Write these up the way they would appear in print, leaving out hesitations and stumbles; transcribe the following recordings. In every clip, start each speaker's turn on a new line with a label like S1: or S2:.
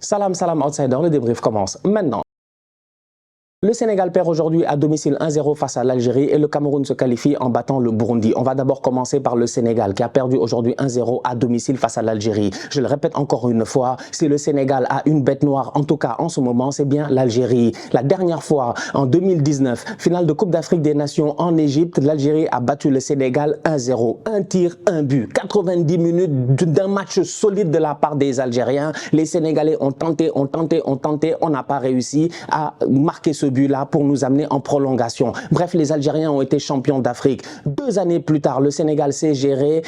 S1: Salam, salam outsider, le débrief commence maintenant. Le Sénégal perd aujourd'hui à domicile 1-0 face à l'Algérie et le Cameroun se qualifie en battant le Burundi. On va d'abord commencer par le Sénégal qui a perdu aujourd'hui 1-0 à domicile face à l'Algérie. Je le répète encore une fois, si le Sénégal a une bête noire, en tout cas en ce moment, c'est bien l'Algérie. La dernière fois, en 2019, finale de Coupe d'Afrique des Nations en Égypte, l'Algérie a battu le Sénégal 1-0. Un tir, un but. 90 minutes d'un match solide de la part des Algériens. Les Sénégalais ont tenté, on n'a pas réussi à marquer ce but-là pour nous amener en prolongation. Bref, les Algériens ont été champions d'Afrique. 2 années plus tard, le Sénégal s'est géré.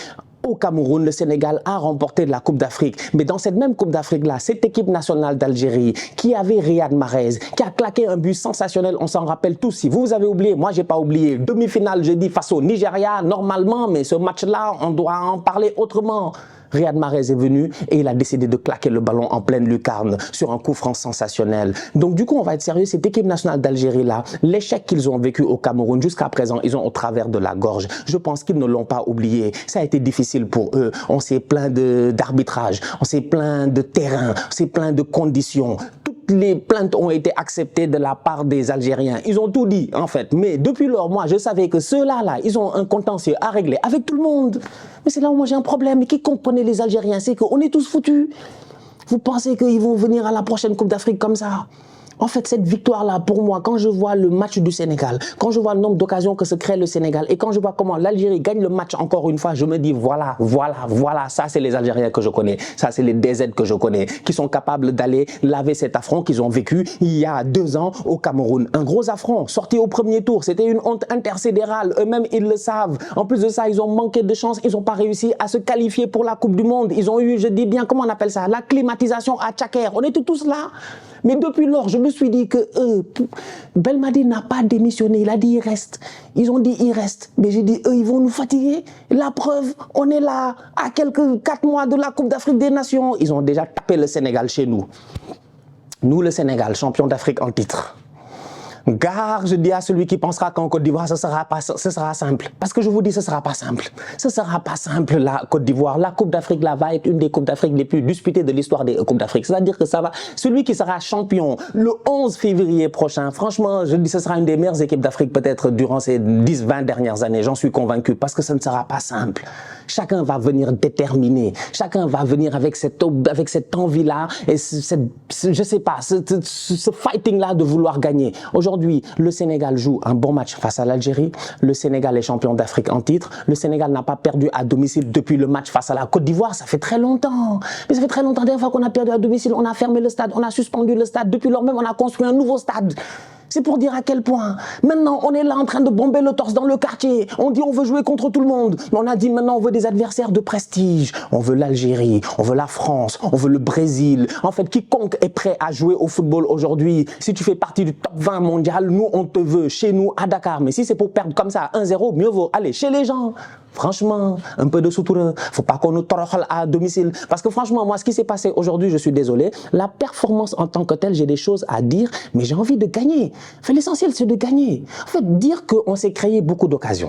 S1: Au Cameroun, le Sénégal a remporté la Coupe d'Afrique. Mais dans cette même Coupe d'Afrique-là, cette équipe nationale d'Algérie qui avait Riyad Mahrez, qui a claqué un but sensationnel, on s'en rappelle tous. Si vous avez oublié, moi j'ai pas oublié. Demi-finale jeudi face au Nigeria, normalement, mais ce match-là, on doit en parler autrement. Riyad Mahrez est venu et il a décidé de claquer le ballon en pleine lucarne sur un coup franc sensationnel. Donc du coup, on va être sérieux, cette équipe nationale d'Algérie-là, l'échec qu'ils ont vécu au Cameroun jusqu'à présent, ils ont au travers de la gorge. Je pense qu'ils ne l'ont pas oublié. Ça a été difficile pour eux. On s'est plaint d'arbitrage, on s'est plaint de terrain, on s'est plaint de conditions. Les plaintes ont été acceptées de la part des Algériens. Ils ont tout dit, en fait. Mais depuis lors, moi, je savais que ceux-là, ils ont un contentieux à régler avec tout le monde. Mais c'est là où moi j'ai un problème. Et qui comprenait les Algériens, c'est qu'on est tous foutus. Vous pensez qu'ils vont venir à la prochaine Coupe d'Afrique comme ça? En fait, cette victoire-là, pour moi, quand je vois le match du Sénégal, quand je vois le nombre d'occasions que se crée le Sénégal et quand je vois comment l'Algérie gagne le match encore une fois, je me dis voilà, ça c'est les Algériens que je connais, ça c'est les DZ que je connais, qui sont capables d'aller laver cet affront qu'ils ont vécu il y a 2 ans au Cameroun. Un gros affront, sorti au premier tour, c'était une honte intercédérale, eux-mêmes ils le savent. En plus de ça, ils ont manqué de chance, ils n'ont pas réussi à se qualifier pour la Coupe du Monde. Ils ont eu, je dis bien, comment on appelle ça, la climatisation à Tchaker. On était tous là. Mais depuis lors, je me suis dit que Belmadi n'a pas démissionné. Il a dit il reste. Ils ont dit il reste. Mais j'ai dit eux, ils vont nous fatiguer. La preuve, on est là à quelques 4 mois de la Coupe d'Afrique des Nations. Ils ont déjà tapé le Sénégal chez nous. Nous, le Sénégal, champion d'Afrique en titre. Gare, je dis à celui qui pensera qu'en Côte d'Ivoire, ce sera simple. Parce que je vous dis, ce ne sera pas simple. Ce ne sera pas simple, la Côte d'Ivoire. La Coupe d'Afrique, là, va être une des Coupes d'Afrique les plus disputées de l'histoire des Coupes d'Afrique. C'est-à-dire que ça va, celui qui sera champion le 11 février prochain, franchement, je dis, ce sera une des meilleures équipes d'Afrique peut-être durant ces 10-20 dernières années. J'en suis convaincu parce que ce ne sera pas simple. Chacun va venir déterminé. Chacun va venir avec cette envie-là et je sais pas, ce fighting-là de vouloir gagner. Aujourd'hui, le Sénégal joue un bon match face à l'Algérie. Le Sénégal est champion d'Afrique en titre. Le Sénégal n'a pas perdu à domicile depuis le match face à la Côte d'Ivoire. Ça fait très longtemps. Mais ça fait très longtemps. La dernière fois qu'on a perdu à domicile, on a fermé le stade, on a suspendu le stade. Depuis lors même, on a construit un nouveau stade. C'est pour dire à quel point. Maintenant, on est là en train de bomber le torse dans le quartier. On dit on veut jouer contre tout le monde. Mais on a dit maintenant on veut des adversaires de prestige. On veut l'Algérie, on veut la France, on veut le Brésil. En fait, quiconque est prêt à jouer au football aujourd'hui, si tu fais partie du top 20 mondial, nous on te veut chez nous à Dakar. Mais si c'est pour perdre comme ça 1-0, mieux vaut aller chez les gens. Franchement, un peu de soutour. Faut pas qu'on nous toroxle à domicile. Parce que franchement, moi, ce qui s'est passé aujourd'hui, je suis désolé. La performance en tant que telle, j'ai des choses à dire, mais j'ai envie de gagner. Enfin, l'essentiel, c'est de gagner. En fait, dire qu'on s'est créé beaucoup d'occasions.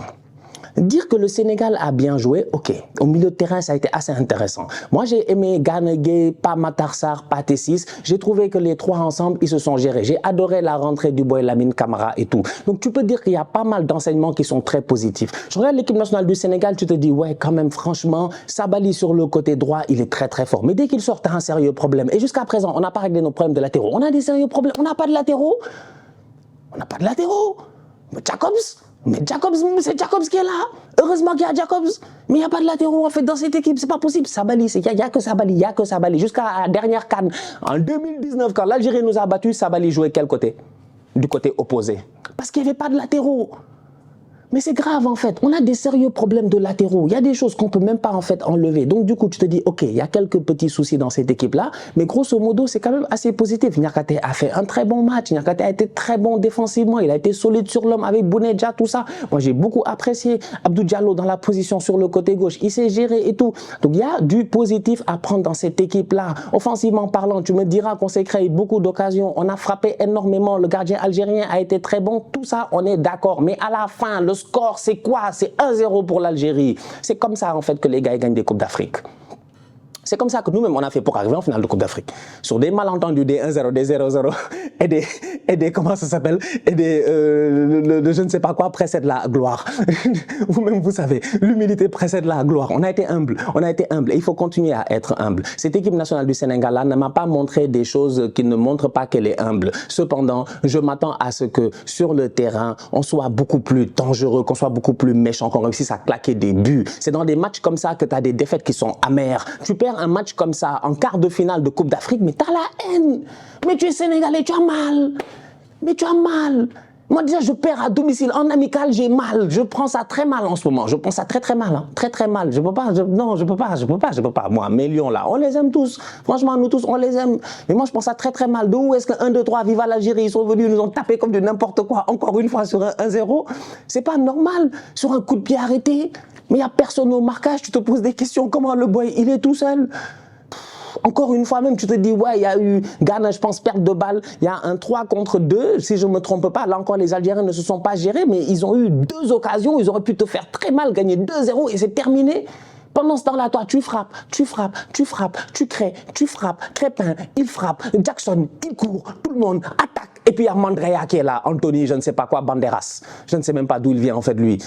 S1: Dire que le Sénégal a bien joué, ok. Au milieu de terrain, ça a été assez intéressant. Moi, j'ai aimé Gana Gueye, Pa Matar Sarr, Pathé Ciss. J'ai trouvé que les trois ensemble, ils se sont gérés. J'ai adoré la rentrée du Boy Lamine Camara et tout. Donc, tu peux dire qu'il y a pas mal d'enseignements qui sont très positifs. Je regarde l'équipe nationale du Sénégal, tu te dis, ouais, quand même, franchement, Sabali sur le côté droit, il est très, très fort. Mais dès qu'il sort, tu as un sérieux problème. Et jusqu'à présent, on n'a pas réglé nos problèmes de latéraux. On a des sérieux problèmes. On n'a pas de latéraux. On n'a pas de latéraux. Mais Jacobs, c'est Jacobs qui est là. Heureusement qu'il y a Jacobs. Mais il n'y a pas de latéraux en fait dans cette équipe. C'est pas possible. Sabali, il n'y a que Sabali. Il n'y a que Sabali. Jusqu'à la dernière CAN. En 2019, quand l'Algérie nous a battus, Sabali jouait quel côté? Du côté opposé. Parce qu'il n'y avait pas de latéraux. Mais c'est grave en fait, on a des sérieux problèmes de latéraux, il y a des choses qu'on ne peut même pas en fait enlever. Donc du coup tu te dis ok, il y a quelques petits soucis dans cette équipe-là, mais grosso modo c'est quand même assez positif. Niakate a fait un très bon match, Niakate a été très bon défensivement, il a été solide sur l'homme avec Bounedjah, tout ça. Moi j'ai beaucoup apprécié Abdou Diallo dans la position sur le côté gauche, il s'est géré et tout. Donc il y a du positif à prendre dans cette équipe-là. Offensivement parlant, tu me diras qu'on s'est créé beaucoup d'occasions, on a frappé énormément, le gardien algérien a été très bon, tout ça on est d'accord. Mais à la fin, le score, c'est quoi? C'est 1-0 pour l'Algérie. C'est comme ça, en fait, que les gars gagnent des Coupes d'Afrique. C'est comme ça que nous-mêmes, on a fait pour arriver en finale de Coupe d'Afrique. Sur des malentendus, des 1-0, des 0-0 et des comment ça s'appelle, et des je ne sais pas quoi précède la gloire. Vous-même, vous savez, l'humilité précède la gloire. On a été humble, et il faut continuer à être humble. Cette équipe nationale du Sénégal là ne m'a pas montré des choses qui ne montrent pas qu'elle est humble. Cependant, je m'attends à ce que sur le terrain, on soit beaucoup plus dangereux, qu'on soit beaucoup plus méchant, qu'on réussisse à claquer des buts. C'est dans des matchs comme ça que tu as des défaites qui sont amères. Tu perds un match comme ça en quart de finale de Coupe d'Afrique, mais tu as la haine. Mais tu es sénégalais, tu as mal. Mais tu as mal. Moi déjà, je perds à domicile. En amical, j'ai mal. Je prends ça très mal en ce moment. Je prends ça très mal. Hein. Très mal. Je peux pas. Non, je peux pas. Moi, mes lions là, on les aime tous. Franchement, nous tous, on les aime. Mais moi, je pense ça très mal. D'où est-ce que 1, 2, 3, viva l'Algérie, ils sont venus, ils nous ont tapé comme de n'importe quoi. Encore une fois sur un 1-0. C'est pas normal. Sur un coup de pied arrêté. Mais il n'y a personne au marquage. Tu te poses des questions. Comment le boy, il est tout seul? Encore une fois même, tu te dis, ouais, il y a eu Ghana, je pense, perte de balle. Il y a un 3 contre 2, si je ne me trompe pas. Là encore, les Algériens ne se sont pas gérés, mais ils ont eu 2 occasions. Ils auraient pu te faire très mal, gagner 2-0 et c'est terminé. Pendant ce temps-là, toi, tu frappes, tu crées, tu frappes. Crépin, il frappe. Jackson, il court. Tout le monde attaque. Et puis il y a Mandrea qui est là, Anthony, je ne sais pas quoi, Banderas. Je ne sais même pas d'où il vient en fait lui.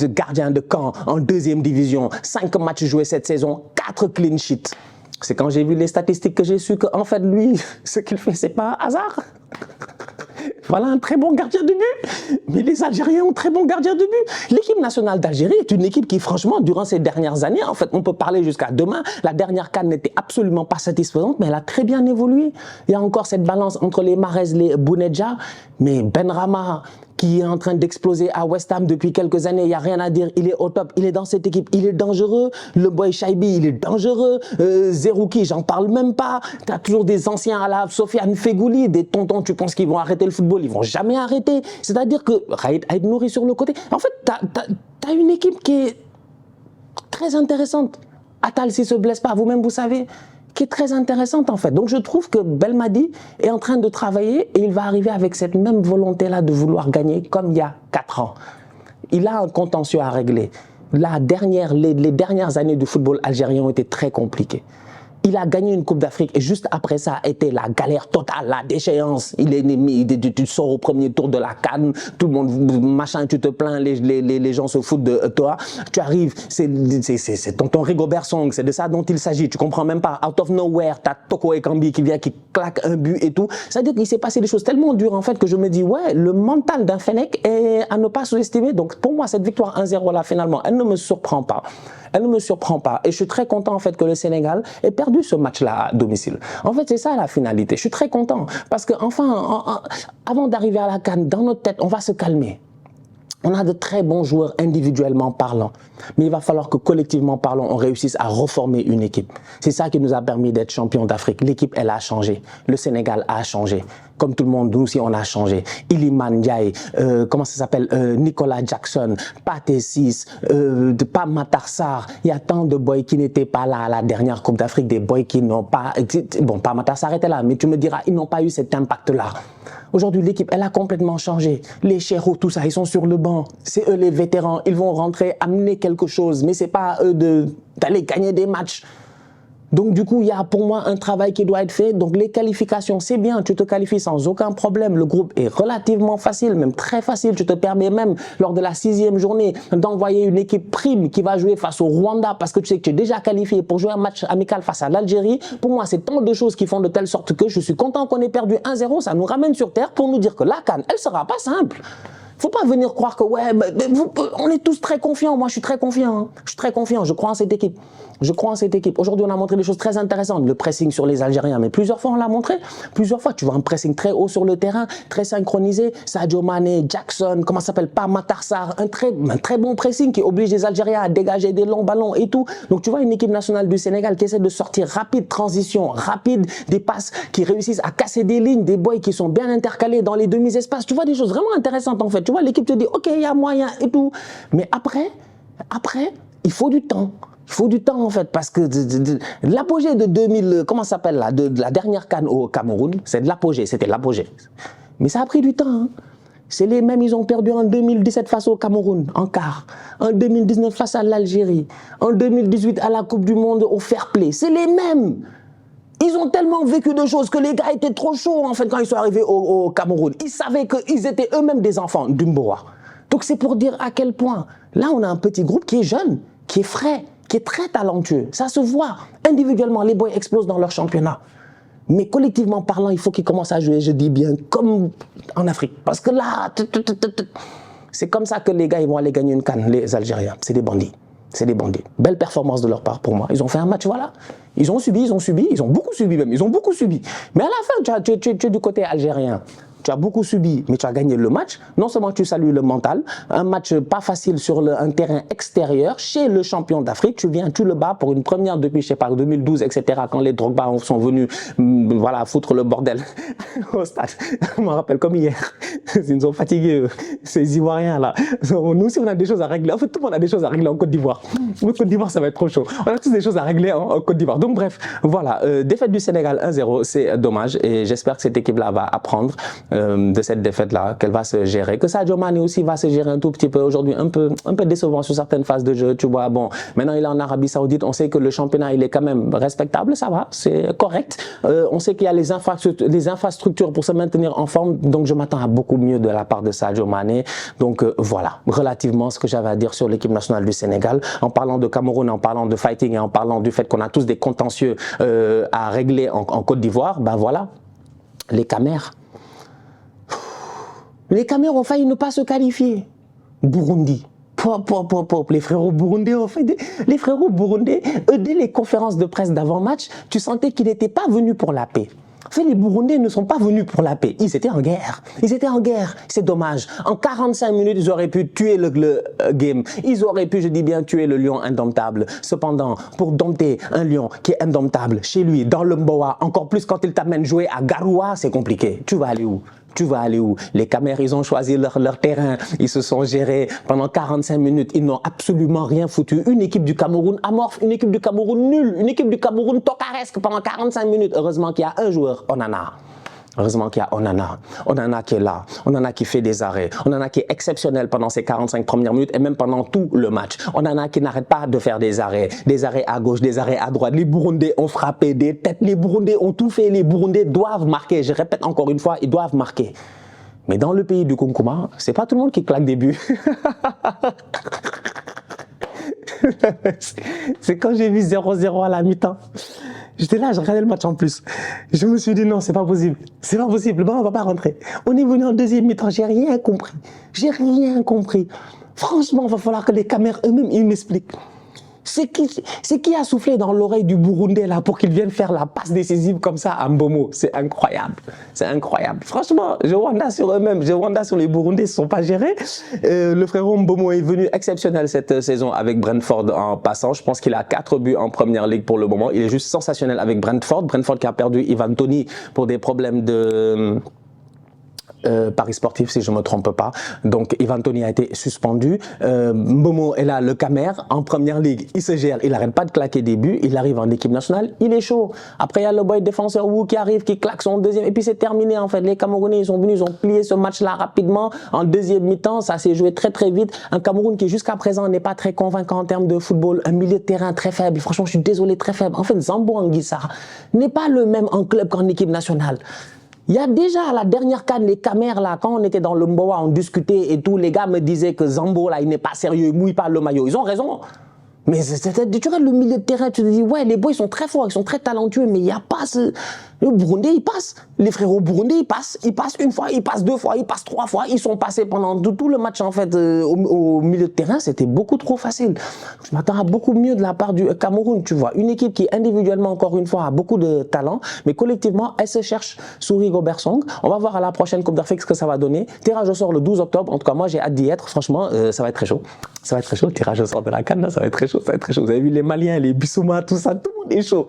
S1: Gardien de camp en 2e division. 5 matchs joués cette saison, 4 clean sheets. C'est quand j'ai vu les statistiques que j'ai su qu'en fait, lui, ce qu'il fait, c'est pas un hasard. Voilà un très bon gardien de but. Mais les Algériens ont très bon gardien de but. L'équipe nationale d'Algérie est une équipe qui, franchement, durant ces dernières années, en fait, on peut parler jusqu'à demain, la dernière CAN n'était absolument pas satisfaisante, mais elle a très bien évolué. Il y a encore cette balance entre les Mahrez, les Bounedjah, mais Benrahma, qui est en train d'exploser à West Ham depuis quelques années, il n'y a rien à dire, il est au top, il est dans cette équipe, il est dangereux, le boy Shaibi, il est dangereux, Zerouki, j'en parle même pas, tu as toujours des anciens à la Sofiane Fegouli, des tontons, tu penses qu'ils vont arrêter le football, ils vont jamais arrêter, c'est-à-dire que Raïd Nouri sur le côté, en fait, tu as une équipe qui est très intéressante. Attal, s'il ne se blesse pas, vous-même, vous savez, qui est très intéressante en fait. Donc je trouve que Belmadi est en train de travailler et il va arriver avec cette même volonté-là de vouloir gagner comme il y a 4 ans. Il a un contentieux à régler. Les dernières années du football algérien ont été très compliquées. Il a gagné une Coupe d'Afrique et juste après ça a été la galère totale, la déchéance. Il est ennemi, tu sors au premier tour de la CAN, tout le monde, machin, tu te plains, les gens se foutent de toi. Tu arrives, c'est tonton Rigobert Song, c'est de ça dont il s'agit. Tu comprends même pas. Out of nowhere, t'as Toko Ekambi qui vient, qui claque un but et tout. C'est-à-dire qu'il s'est passé des choses tellement dures en fait que je me dis, ouais, le mental d'un Fennec est à ne pas sous-estimer. Donc pour moi, cette victoire 1-0 là, finalement, elle ne me surprend pas. Elle ne me surprend pas. Et je suis très content en fait que le Sénégal ait perdu ce match-là à domicile. En fait, c'est ça la finalité. Je suis très content parce que enfin, avant d'arriver à la CAN, dans notre tête, on va se calmer. On a de très bons joueurs individuellement parlant, mais il va falloir que collectivement parlant, on réussisse à reformer une équipe. C'est ça qui nous a permis d'être champions d'Afrique. L'équipe, elle a changé. Le Sénégal a changé. Comme tout le monde, nous aussi, on a changé. Iliman Ndiaye, comment ça s'appelle, Nicolas Jackson, Pathé Ciss, Pape Matar Sarr. Il y a tant de boys qui n'étaient pas là à la dernière Coupe d'Afrique, des boys qui n'ont pas... Bon, Pape Matar Sarr était là, mais tu me diras, ils n'ont pas eu cet impact-là. Aujourd'hui, l'équipe, elle a complètement changé. Les chéros, tout ça, ils sont sur le banc. C'est eux les vétérans. Ils vont rentrer, amener quelque chose. Mais c'est pas à eux d'aller gagner des matchs. Donc du coup, il y a pour moi un travail qui doit être fait. Donc les qualifications, c'est bien, tu te qualifies sans aucun problème. Le groupe est relativement facile, même très facile. Tu te permets même, lors de la 6e journée, d'envoyer une équipe prime qui va jouer face au Rwanda parce que tu sais que tu es déjà qualifié pour jouer un match amical face à l'Algérie. Pour moi, c'est tant de choses qui font de telle sorte que je suis content qu'on ait perdu 1-0. Ça nous ramène sur terre pour nous dire que la CAN, elle sera pas simple. Faut pas venir croire que ouais, on est tous très confiants. Moi, je suis très confiant. Hein. Je suis très confiant. Je crois en cette équipe. Je crois en cette équipe. Aujourd'hui, on a montré des choses très intéressantes. Le pressing sur les Algériens, mais plusieurs fois, on l'a montré. Plusieurs fois, tu vois un pressing très haut sur le terrain, très synchronisé. Sadio Mané, Jackson, comment ça s'appelle, Pape Matar Sarr, un très bon pressing qui oblige les Algériens à dégager des longs ballons et tout. Donc, tu vois une équipe nationale du Sénégal qui essaie de sortir rapide, transition, rapide, des passes qui réussissent à casser des lignes, des boys qui sont bien intercalés dans les demi-espaces. Tu vois des choses vraiment intéressantes en fait. Tu vois, l'équipe te dit, ok, il y a moyen et tout. Mais après, il faut du temps. Il faut du temps en fait parce que l'apogée de 2000, comment ça s'appelle là, de la dernière CAN au Cameroun, c'est de l'apogée, c'était l'apogée. Mais ça a pris du temps. Hein. C'est les mêmes, ils ont perdu en 2017 face au Cameroun, en quart. En 2019 face à l'Algérie. En 2018 à la Coupe du Monde au Fair Play. C'est les mêmes. Ils ont tellement vécu de choses que les gars étaient trop chauds en fait quand ils sont arrivés au Cameroun. Ils savaient qu'ils étaient eux-mêmes des enfants d'Umboa. Donc c'est pour dire à quel point, là on a un petit groupe qui est jeune, qui est frais, qui est très talentueux. Ça se voit. Individuellement, les boys explosent dans leur championnat. Mais collectivement parlant, il faut qu'ils commencent à jouer, je dis bien, comme en Afrique. Parce que là, c'est comme ça que les gars ils vont aller gagner une CAN, les Algériens. C'est des bandits. C'est des bandits. Belle performance de leur part pour moi. Ils ont fait un match, voilà. Ils ont subi, ils ont beaucoup subi même. Ils ont beaucoup subi. Mais à la fin, tu es du côté algérien. Tu as beaucoup subi, mais tu as gagné le match. Non seulement tu salues le mental, un match pas facile sur un terrain extérieur, chez le champion d'Afrique, tu viens, tu le bats pour une première depuis, je sais pas, 2012, etc., quand les Drogba sont venus, voilà, foutre le bordel au stade. Je me rappelle comme hier. Ils nous ont fatigués, ces Ivoiriens, là. Nous aussi, on a des choses à régler. En fait, tout le monde a des choses à régler en Côte d'Ivoire. En Côte d'Ivoire, ça va être trop chaud. On a tous des choses à régler en Côte d'Ivoire. Donc, bref, voilà. Défaite du Sénégal 1-0, c'est dommage. Et j'espère que cette équipe-là va apprendre de cette défaite-là, qu'elle va se gérer, que Sadio Mané aussi va se gérer un tout petit peu aujourd'hui, un peu décevant sur certaines phases de jeu, tu vois. Bon, maintenant il est en Arabie Saoudite, on sait que le championnat il est quand même respectable, ça va, c'est correct. On sait qu'il y a les infrastructures pour se maintenir en forme, donc je m'attends à beaucoup mieux de la part de Sadio Mané. Donc voilà, relativement ce que j'avais à dire sur l'équipe nationale du Sénégal. En parlant de Cameroun, en parlant de fighting et en parlant du fait qu'on a tous des contentieux à régler en Côte d'Ivoire, ben voilà, les Camers. Les Cameroun ont failli ne pas se qualifier. Burundi. Les frérots burundais ont fait les frérots burundais, dès les conférences de presse d'avant-match, tu sentais qu'ils n'étaient pas venus pour la paix. En fait, les Burundais ne sont pas venus pour la paix. Ils étaient en guerre. Ils étaient en guerre. C'est dommage. En 45 minutes, ils auraient pu tuer le game. Ils auraient pu, je dis bien, tuer le lion indomptable. Cependant, pour dompter un lion qui est indomptable chez lui, dans le Mboa, encore plus quand il t'amène jouer à Garoua, c'est compliqué. Tu vas aller où? Tu vas aller où? Les Camers, ils ont choisi leur terrain. Ils se sont gérés pendant 45 minutes. Ils n'ont absolument rien foutu. Une équipe du Cameroun amorphe, une équipe du Cameroun nulle, une équipe du Cameroun tocaresque pendant 45 minutes. Heureusement qu'il y a un joueur, Onana. Heureusement qu'il y a Onana. Onana qui est là. Onana qui fait des arrêts. Onana qui est exceptionnel pendant ces 45 premières minutes et même pendant tout le match. Onana qui n'arrête pas de faire des arrêts. Des arrêts à gauche, des arrêts à droite. Les Burundais ont frappé des têtes. Les Burundais ont tout fait. Les Burundais doivent marquer. Je répète encore une fois, ils doivent marquer. Mais dans le pays du Kunkuma, c'est pas tout le monde qui claque des buts. C'est quand j'ai vu 0-0 à la mi-temps. J'étais là, je regardais le match en plus. Je me suis dit non, c'est pas possible. C'est pas possible, bon, on va pas rentrer. On est venu en deuxième mi-temps, j'ai rien compris. J'ai rien compris. Franchement, il va falloir que les caméras eux-mêmes, ils m'expliquent. C'est qui a soufflé dans l'oreille du Burundais là pour qu'il vienne faire la passe décisive comme ça à Mbomo. C'est incroyable. C'est incroyable. Franchement, je wonder sur eux-mêmes. Je wonder sur les Burundais, ils ne sont pas gérés. Le frérot Mbomo est venu exceptionnel cette saison avec Brentford en passant. Je pense qu'il a 4 buts en première ligue pour le moment. Il est juste sensationnel avec Brentford. Brentford qui a perdu Ivan Toney pour des problèmes de... Paris sportif si je ne me trompe pas. Donc Ivan Toney a été suspendu. Mbomo est là, le Camer en première ligue, il se gère, il n'arrête pas de claquer des buts, il arrive en équipe nationale, il est chaud. Après il y a le boy défenseur Wu qui arrive, qui claque son deuxième et puis c'est terminé en fait. Les Camerounais ils sont venus, ils ont plié ce match là rapidement en deuxième mi-temps, ça s'est joué très très vite. Un Cameroun qui jusqu'à présent n'est pas très convaincant en termes de football, un milieu de terrain très faible, franchement je suis désolé, très faible. En fait Zambo Anguissa n'est pas le même en club qu'en équipe nationale. Il y a déjà à la dernière CAN, les Camers là, quand on était dans le Mboa, on discutait et tout, les gars me disaient que Zambo là, il n'est pas sérieux, il mouille pas le maillot. Ils ont raison. Mais tu regardes le milieu de terrain, tu te dis, ouais, les boys, ils sont très forts, ils sont très talentueux, mais il n'y a pas ce... Le Burundais, il passe. Les frérots burundais, ils passent une fois, ils passent 2 fois, ils passent 3 fois. Ils sont passés pendant tout le match, en fait, au milieu de terrain. C'était beaucoup trop facile. Je m'attends à beaucoup mieux de la part du Cameroun, tu vois. Une équipe qui, individuellement, encore une fois, a beaucoup de talent, mais collectivement, elle se cherche sous Rigo Bersong. On va voir à la prochaine Coupe d'Afrique ce que ça va donner. Tirage au sort le 12 octobre. En tout cas, moi, j'ai hâte d'y être. Franchement, ça va être très chaud. Ça va être très chaud. Le tirage au sort de la CAN, ça va être très chaud. Ça va être très chaud. Vous avez vu les Maliens, les Bissouma, tout ça. Tout le monde est chaud.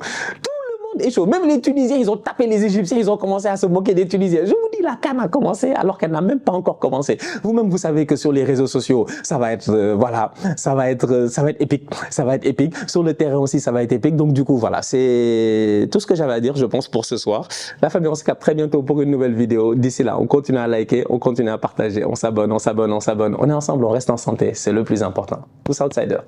S1: monde est chaud. Même les Tunisiens, ils ont tapé les Égyptiens, ils ont commencé à se moquer des Tunisiens. Je vous dis, la CAN a commencé alors qu'elle n'a même pas encore commencé. Vous-même, vous savez que sur les réseaux sociaux, ça va être, voilà, ça va être épique. Ça va être épique. Sur le terrain aussi, ça va être épique. Donc, du coup, voilà, c'est tout ce que j'avais à dire, je pense, pour ce soir. La famille, on se capte très bientôt pour une nouvelle vidéo. D'ici là, on continue à liker, on continue à partager, on s'abonne, on s'abonne, on s'abonne. On est ensemble, on reste en santé. C'est le plus important. Tous outsiders.